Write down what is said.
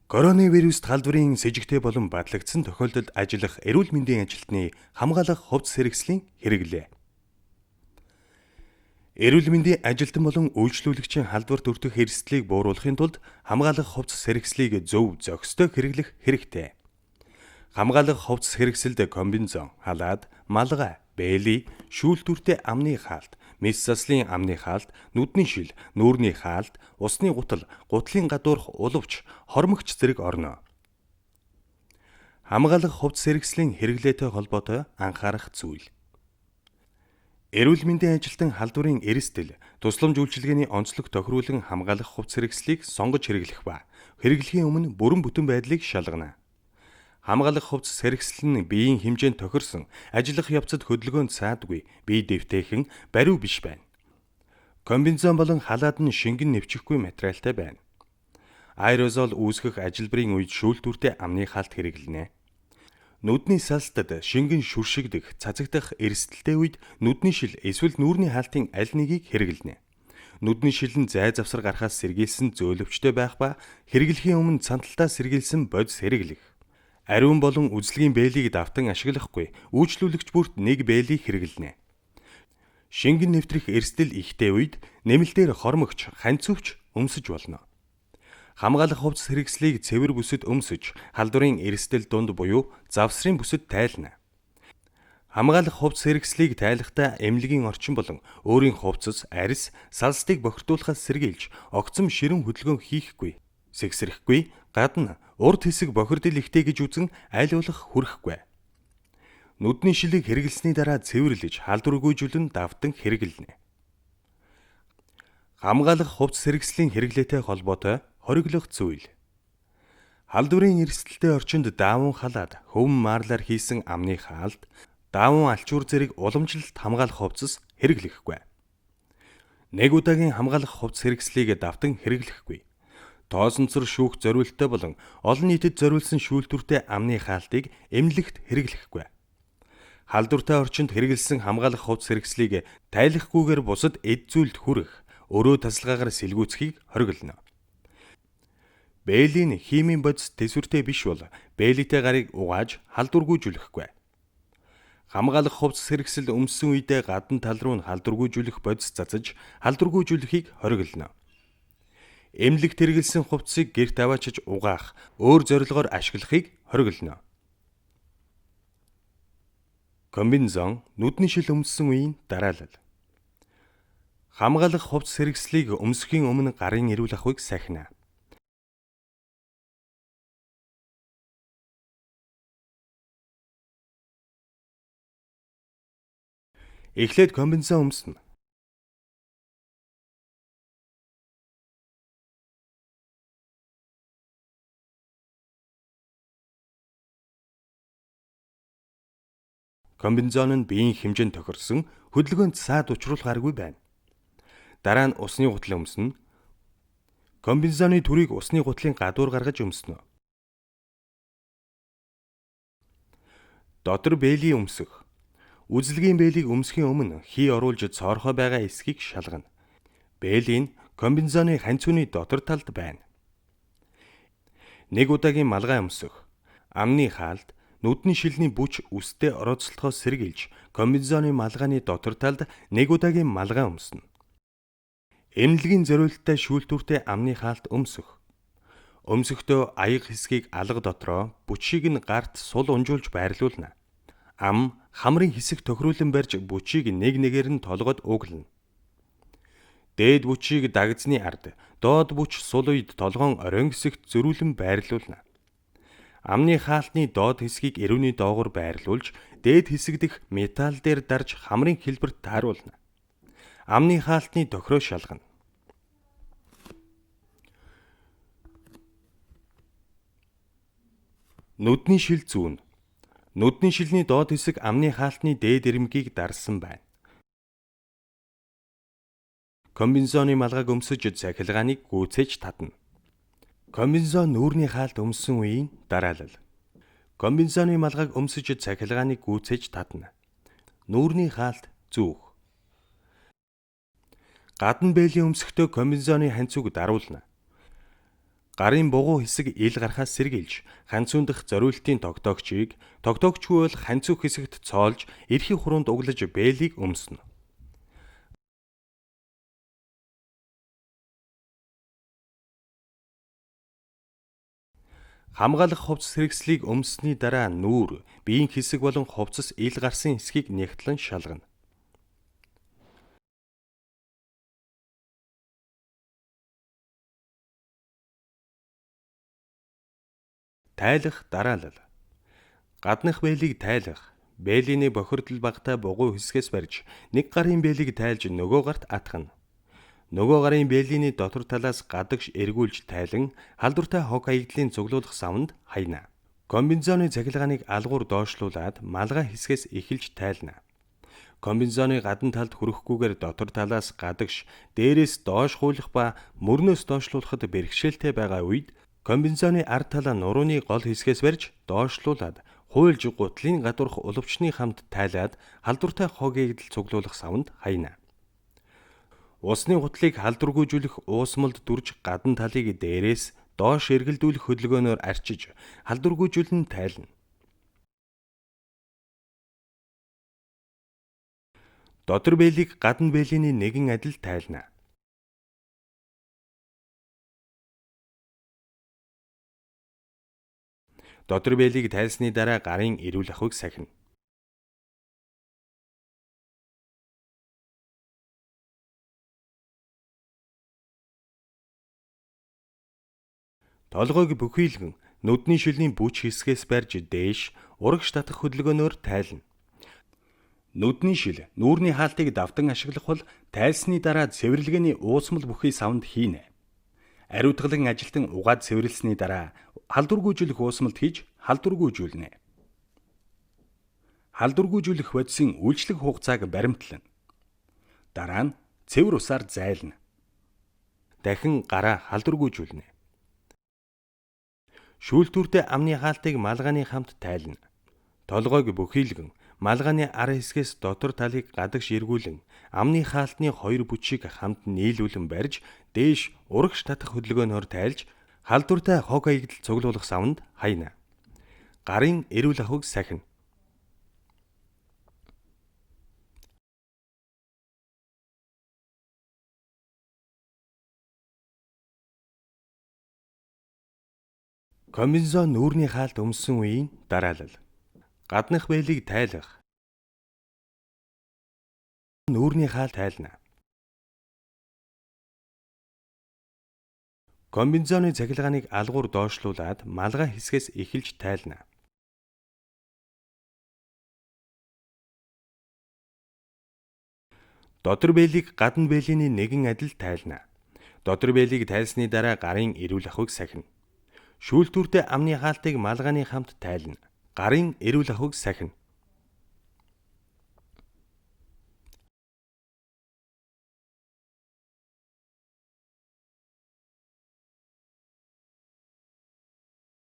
Коронавирус талбарын с сэжигтэй болон батлагдсан тохиолдолд ажиллах эрүүл мэндийн ажилтны хамгаалах хувцас хэрэгслийн хэрэглээ. Эрүүл мэндийн ажилтан болон үйлчлүүлэгчийн халдварт өртөх эрсдлийг бууруулахын тулд хамгаалах хувцас хэрэгслийг зөв зохистой хэрэглэх хэрэгтэй. Хамгаалах хувцас хэрэгсэлд комбинзон, халаад, малгай, бэйли, шүүлтүртэй амны хаалт, мэс заслын амны хаалт, нүдний шил, нүүрний хаалт, усны гутал, гутлын гадуурх уловч, хормогч зэрэг орно. Хамгаалах хувцас хэрэгслийн хэрэглээтэй холбоотой анхаарах зүйл. Эрүүл мэндийн ажилтан халдварын эрсдэл, тусламж үйлчилгээний онцлог тохируулан хамгаалах хувцас хэрэгслийг сонгож хэрэглэх ба хэрэглэхийн өмнө бүрэн бүтэн байдлыг шалгана. Хамгаалах хувцас хэрэгсэл нь биеийн хэмжээнд тохирсон, ажиллах явцад хөдөлгөөнд саадгүй, бие дэвтэйхэн, бариу биш байна. Комбинзон болон халаад нь шингэн нэвчихгүй материалтай байна. Аэрозол үүсгэх ажилбарын үед шүүлтүртэй амны хаалт хэрэглэнэ. Нүдний салстад шингэн шүршигдэх, цацагдах эрсдэлтэй үед нүдний шил эсвэл нүүрний хаалтын аль нэгийг хэрэглэнэ. Нүдний шил нь зай завсар гарахаас сэргийлсэн зөөлөвчтэй байх ба хэрэглэхийн өмнө цанталтаа сэргийлсэн бодис хэрэглэх. Ариун болон үзлэгийн бээлийг давтан ашиглахгүй, үйлчлүүлэгч бүрт нэг бээлийг хэрэглэнэ. Шингэн нэвтрэх эрсдэл ихтэй үед нэмэлтээр хормогч, ханцөвч өмсөж болно. Хамгаалах хувцас хэрэгслийг цэвэр бүсэд өмсөж, халдварын эрсдэл дунд буюу завсрын бүсэд тайлна. Хамгаалах хувцас хэрэгслийг тайлахдаа эмнэлгийн орчин болон өөрийн хувцас, арьс, салстыг бохирдуулахаас сэргийлж, огцом ширэн хөдөлгөөн хийхгүй, сэгсрэхгүй, гадна урд хэсэг бохирдол ихтэй гэж үзэн айлуулах хүрэхгүй. Нүдний шилийг хэрэглэсний дараа цэвэрлэж, халдваргүйжүүлэн давтан хэрэглэнэ. Хамгаалах хувцас хэрэгслийн хэрэглээтэй холбоотой хориглох зүйл. Халдварын эрсдэлтэй орчинд даавун халаад, хөвөн маарлаар хийсэн амны хаалт, даавун алчуур зэрэг уламжлалт хамгаалах хувцас хэрэглэхгүй. Нэг удаагийн хамгаалах хувцас хэрэгслийг давтан хэрэглэхгүй. Тоосонцор шүүх зориулттай болон олон нийтэд зориулсан шүүлтүртэй амны хаалтыг эмнэлэгт хэрэглэхгүй. Халдвартай орчинд хэрэгэлсэн хамгаалах хувцас хэрэгслийг тайлахгүйгээр бусад эд зүйлд хүрэх, өрөө тасалгаагаар сэлгүүцхийг хориглоно. Бээлийн химийн бодис тэсвэртэй биш бол бээлитэй гарыг угааж халдваргүйжүүлэхгүй. Хамгаалах хувцас хэрэгсэл өмссөн үедээ гадна тал руу нь халдваргүйжүүлэх бодис цацаж халдваргүйжүүлэхийг хориглоно. Эмнэлэгт хэрэгэлсэн хувцсыг гэрт аваачиж угаах, өөр зорилгоор ашиглахыг хориглоно. Комбинзон, нүдний шил өмссөн үеийн дараалал. Хамгаалах хувцас хэрэгслийг өмсөхийн өмнө гарын эрүүл ахуйг сахина. Эхлээд комбинзон өмснө. Комбинзон нь биеийн хэмжээнд тохирсон, хөдөлгөөнд саад учруулахааргүй байна. Дараа нь усны гутлаа өмснө. Комбинзоны түрийг усны гутлын гадуур гаргаж өмснө. Дотор бээлий өмсөх. Үзлэгийн бээлийг өмсөхийн өмнө хий оруулж цоорхой байгаа эсхийг шалгана. Бээлийн комбинзоны ханцууны дотор талд байна. Нэг удаагийн малгай өмсөх. Амны хаалт, нүдний шилний бүч үстэй орооцолтохоос сэргийлж, комбинзоны малгайны дотор талд нэг удаагийн малгай өмснө. Эмнэлгийн зориулттай шүүлтүртэй амны хаалт өмсөх. Өмсөхдөө аяг хэсгийг алга дотроо, бүчийг нь гарт сул унжуулж байрлуулна. Ам, хамрын хэсэг тохируулан барьж бүчийг нэг нэгээр нь толгойд углана. Дээд бүчийг дагцны ард, доод бүч сул үед толгоон оройн хэсэгт зөрүүлэн байрлуулна. Амны хаалтны доод хэсгийг эрүүний доогуур байрлуулж, дээд хэсэг дэх металл дээр дарж хамрын хэлбэрт тааруулна. Амны хаалтны тохироо шалгана. Нүдний шил зүүн. Нүдний шилний доод хэсэг амны хаалтны дээд ирмэгийг дарсан байна. Комбинзоны малгайг өмсөж цахилгааныг гүйцээж татна. Комбинзон нүүрний хаалт өмссөн үеийн дараалал. Комбинзоны малгайг өмсөж цахилгааныг гүйцээж татна. Нүүрний хаалт зүүх. Гадна бээлийн өмсөхдөө комбинзоны ханцууг даруулна. Гарын бугуу хэсэг ил гарахаас сэргийлж, ханцуундах зориултын тогтоогчийг, тогтоогчгүй бол ханцуух хэсэгт цоолж, эрхийн хуруунд углаж бээлийг өмснө. Хамгаалах хувцас хэрэгслийг өмссөний дараа нүүр, биеийн хэсэг болон хувцас ил гарсан хэсгийг нягтлан шалгана. Тайлах дараалал. Гаднах бээлийг тайлах. Бээлийний бохирдол багтаа бугуй хэсгээс барьж, нэг гарын бээлийг тайлж нөгөө гарт атгана. Нөгөө гарын бээлийний дотор талаас гадагш эргүүлж тайлан, халдвартай хог хаягдлын цуглуулах савнд хайна. Комбинезоны цахилгааныг алгуур доошлуулад малгай хэсгээс эхэлж тайлна. Комбинезоны гадна талд хүрэхгүйгээр дотор талаас гадагш, дээрээс доош хуулах ба мөрнөөс доошлуулахад бэрхшээлтэй байгаа үед комбинезоны ард талаа нурууны гол хэсгээс барьж доошлуулад хуйлж гутлын гадуурх уловчны хамт тайлаад халдвартай хог эгдэл цуглуулах савнд хайна. Усны гутлыг халдваргүйжүүлэх уусмалд дүрж гадна талыг дээрээс доош эргэлдүүлэх хөдөлгөөнөөр арчиж халдваргүйжүүлэн тайлна. Дотор бээлийг гадна бээлийний нэгэн адил тайлна. Дотор бээлийг тайлсны дараа гарын эрүүл ахуйг сахина. Толгойг бүхийлгэн нүдний шилний бүч хэсгээс барьж дээш урагш татах хөдөлгөөнөөр тайлна. Нүдний шил нүүрний хаалтыг давтан ашиглах бол тайлсны дараа цэвэрлэгээний уусмал бүхий савнд хийнэ. Ариутгалан ажилтан угаад цэвэрлсэний дараа халдваргүйжүүлэх уусмалд хийж халдваргүйжүүлнэ. Халдваргүйжүүлэх бодисын үйлчлэх хугацааг баримтлана. Дараа нь цэвэр усаар зайлна. Дахин гараа халдваргүйжүүлнэ. Шүүлтүүртэй амны хаалтыг малгайны хамт тайлна. Толгойг бүхийлгэн малгайны ар хэсгээс дотор талыг гадагш эргүүлэн амны хаалтны хоёр бүчийг хамт нийлүүлэн барьж дээш урагш татах хөдөлгөөнөөр тайлж халдвартай хог хаягдал цуглуулах савнд хайна. Гарын эрүүл ахуйг сахина. Комбинезон нүүрний хаалт өмссөн үеийн дараалал. Гаднах бээлийг тайлах. Нүүрний хаалт тайлна. Комбинезоны цахилгааныг алгуур доошлуулад малгай хэсгээс эхэлж тайлна. Дотор бээлийг гадна бээлийний нэгэн адил тайлна. Дотор бээлийг тайлсны дараа гарын эрүүл ахуйг сахина. Шүүлтүүртэй амны хаалтыг малгайны хамт тайлна. Гарын эрүүл ахуйг сахина.